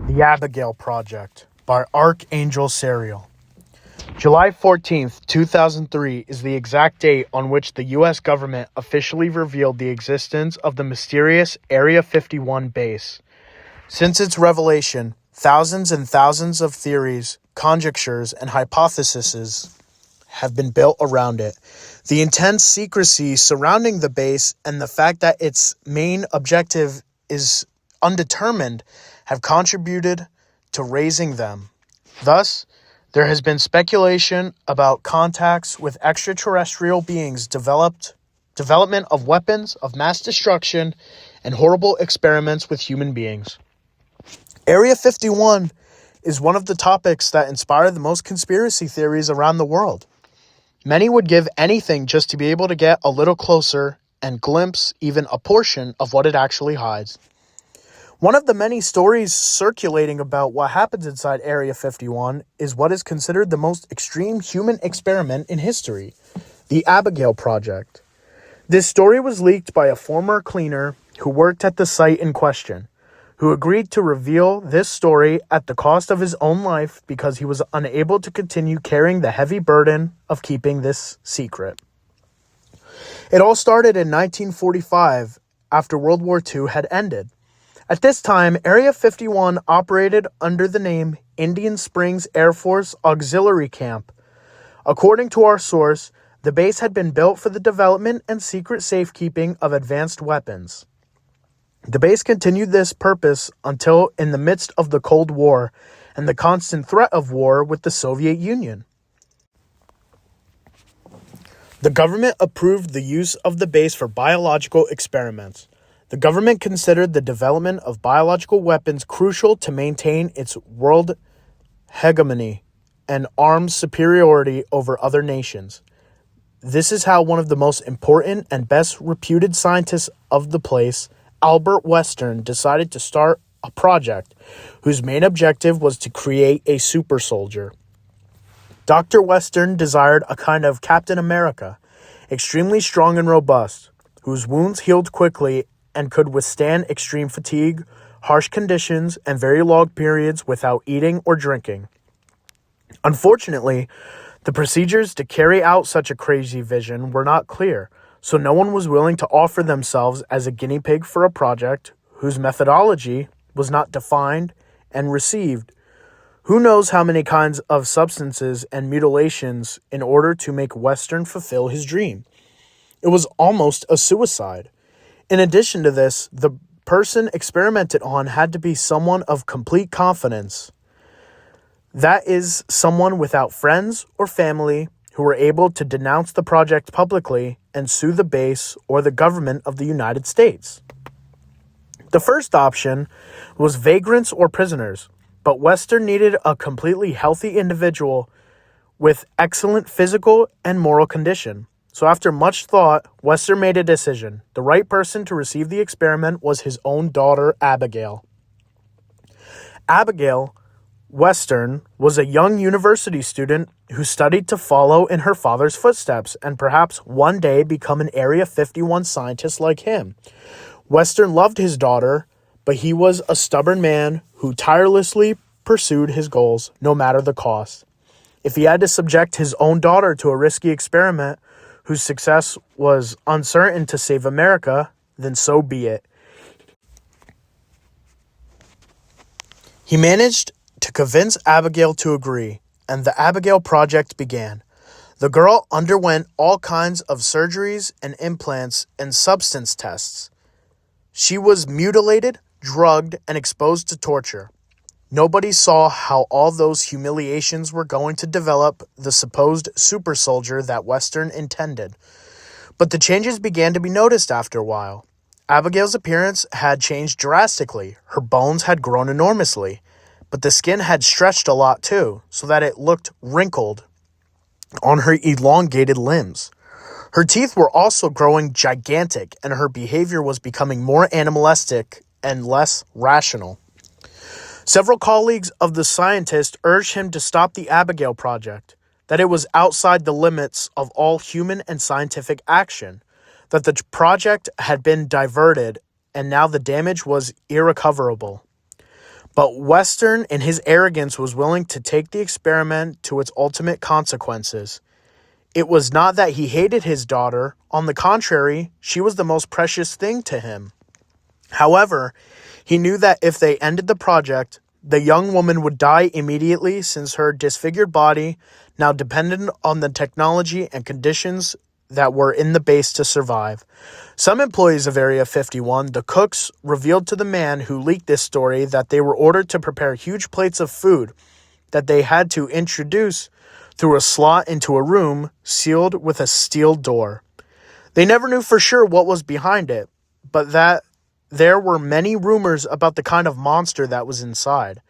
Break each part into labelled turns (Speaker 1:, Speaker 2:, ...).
Speaker 1: The Abigail Project by Archangel Serial. July 14th, 2003 is the exact date on which the U.S. government officially revealed the existence of the mysterious Area 51 base. Since its revelation, thousands and thousands of theories, conjectures, and hypotheses have been built around it. The intense secrecy surrounding the base and the fact that its main objective is undetermined have contributed to raising them. Thus, there has been speculation about contacts with extraterrestrial beings, development of weapons of mass destruction, and horrible experiments with human beings. Area 51 is one of the topics that inspire the most conspiracy theories around the world. Many would give anything just to be able to get a little closer and glimpse even a portion of what it actually hides. One of the many stories circulating about what happens inside Area 51 is what is considered the most extreme human experiment in history, the Abigail Project. This story was leaked by a former cleaner who worked at the site in question, who agreed to reveal this story at the cost of his own life because he was unable to continue carrying the heavy burden of keeping this secret. It all started in 1945 after World War II had ended. At this time, Area 51 operated under the name Indian Springs Air Force Auxiliary Camp. According to our source, the base had been built for the development and secret safekeeping of advanced weapons. The base continued this purpose until in the midst of the Cold War and the constant threat of war with the Soviet Union. The government approved the use of the base for biological experiments. The government considered the development of biological weapons crucial to maintain its world hegemony and arms superiority over other nations. This is how one of the most important and best reputed scientists of the place, Albert Western, decided to start a project whose main objective was to create a super soldier. Dr. Western desired a kind of Captain America, extremely strong and robust, whose wounds healed quickly and could withstand extreme fatigue, harsh conditions, and very long periods without eating or drinking. Unfortunately, the procedures to carry out such a crazy vision were not clear, so no one was willing to offer themselves as a guinea pig for a project whose methodology was not defined and received. Who knows how many kinds of substances and mutilations in order to make Western fulfill his dream? It was almost a suicide. In addition to this, the person experimented on had to be someone of complete confidence. That is, someone without friends or family who were able to denounce the project publicly and sue the base or the government of the United States. The first option was vagrants or prisoners, but Western needed a completely healthy individual with excellent physical and moral condition. So after much thought, Western made a decision. The right person to receive the experiment was his own daughter, Abigail. Abigail Western was a young university student who studied to follow in her father's footsteps and perhaps one day become an Area 51 scientist like him. Western loved his daughter, but he was a stubborn man who tirelessly pursued his goals, no matter the cost. If he had to subject his own daughter to a risky experiment whose success was uncertain to save America, then so be it. He managed to convince Abigail to agree, and the Abigail Project began. The girl underwent all kinds of surgeries and implants and substance tests. She was mutilated, drugged, and exposed to torture. Nobody saw how all those humiliations were going to develop the supposed super soldier that Western intended. But the changes began to be noticed after a while. Abigail's appearance had changed drastically. Her bones had grown enormously, but the skin had stretched a lot too, so that it looked wrinkled on her elongated limbs. Her teeth were also growing gigantic, and her behavior was becoming more animalistic and less rational. Several colleagues of the scientist urged him to stop the Abigail Project, that it was outside the limits of all human and scientific action, that the project had been diverted, and now the damage was irrecoverable. But Western, in his arrogance, was willing to take the experiment to its ultimate consequences. It was not that he hated his daughter. On the contrary, she was the most precious thing to him. However, he knew that if they ended the project, the young woman would die immediately since her disfigured body now depended on the technology and conditions that were in the base to survive. Some employees of Area 51, the cooks, revealed to the man who leaked this story that they were ordered to prepare huge plates of food that they had to introduce through a slot into a room sealed with a steel door. They never knew for sure what was behind it, but that there were many rumors about the kind of monster that was inside.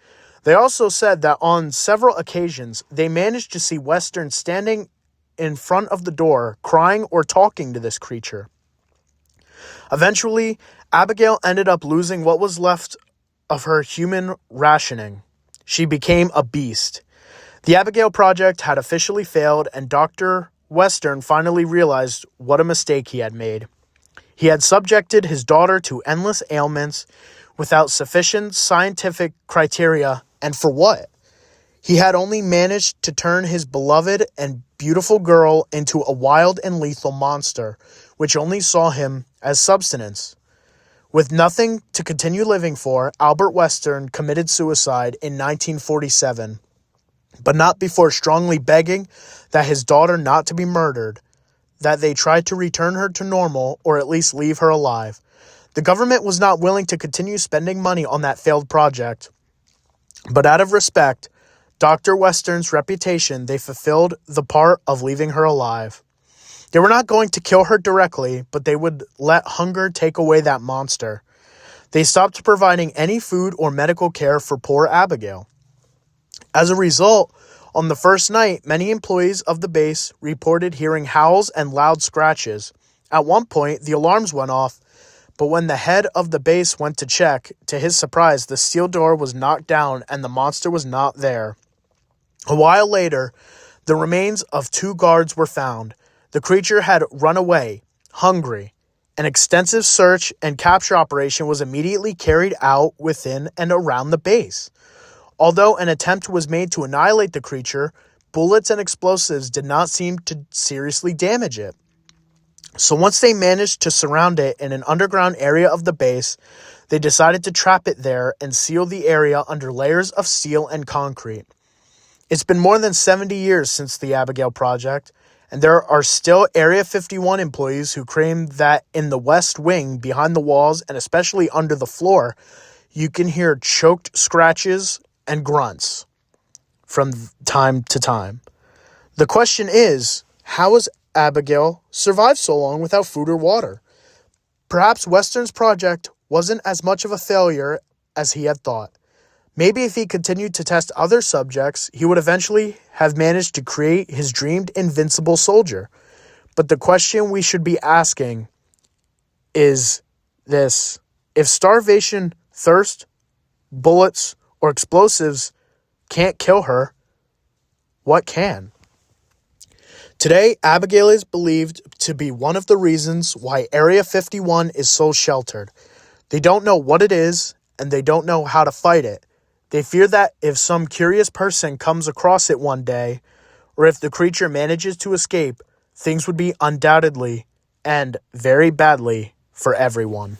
Speaker 1: They also said that on several occasions, they managed to see Western standing in front of the door, crying or talking to this creature. Eventually, Abigail ended up losing what was left of her human rationing. She became a beast. The Abigail project had officially failed, and Dr. Western finally realized what a mistake he had made. He had subjected his daughter to endless ailments without sufficient scientific criteria, and for what? He had only managed to turn his beloved and beautiful girl into a wild and lethal monster, which only saw him as subsistence. With nothing to continue living for, Albert Western committed suicide in 1947, but not before strongly begging that his daughter not to be murdered, that they try to return her to normal or at least leave her alive. The government was not willing to continue spending money on that failed project, but out of respect, Dr. Western's reputation, they fulfilled the part of leaving her alive. They were not going to kill her directly, but they would let hunger take away that monster. They stopped providing any food or medical care for poor Abigail. As a result, on the first night, many employees of the base reported hearing howls and loud scratches. At one point, the alarms went off, but when the head of the base went to check, to his surprise, the steel door was knocked down and the monster was not there. A while later, the remains of 2 guards were found. The creature had run away, hungry. An extensive search and capture operation was immediately carried out within and around the base. Although an attempt was made to annihilate the creature, bullets and explosives did not seem to seriously damage it. So once they managed to surround it in an underground area of the base, they decided to trap it there and seal the area under layers of steel and concrete. It's been more than 70 years since the Abigail project, and there are still Area 51 employees who claim that in the West Wing, behind the walls, and especially under the floor, you can hear choked scratches and grunts from time to time. The question is, how has Abigail survived so long without food or water? Perhaps Western's project wasn't as much of a failure as he had thought. Maybe if he continued to test other subjects, he would eventually have managed to create his dreamed invincible soldier. But the question we should be asking is this: if starvation, thirst, bullets, or explosives can't kill her, what can? Today, Abigail is believed to be one of the reasons why Area 51 is so sheltered. They don't know what it is, and they don't know how to fight it. They fear that if some curious person comes across it one day, or if the creature manages to escape, things would be undoubtedly and very badly for everyone.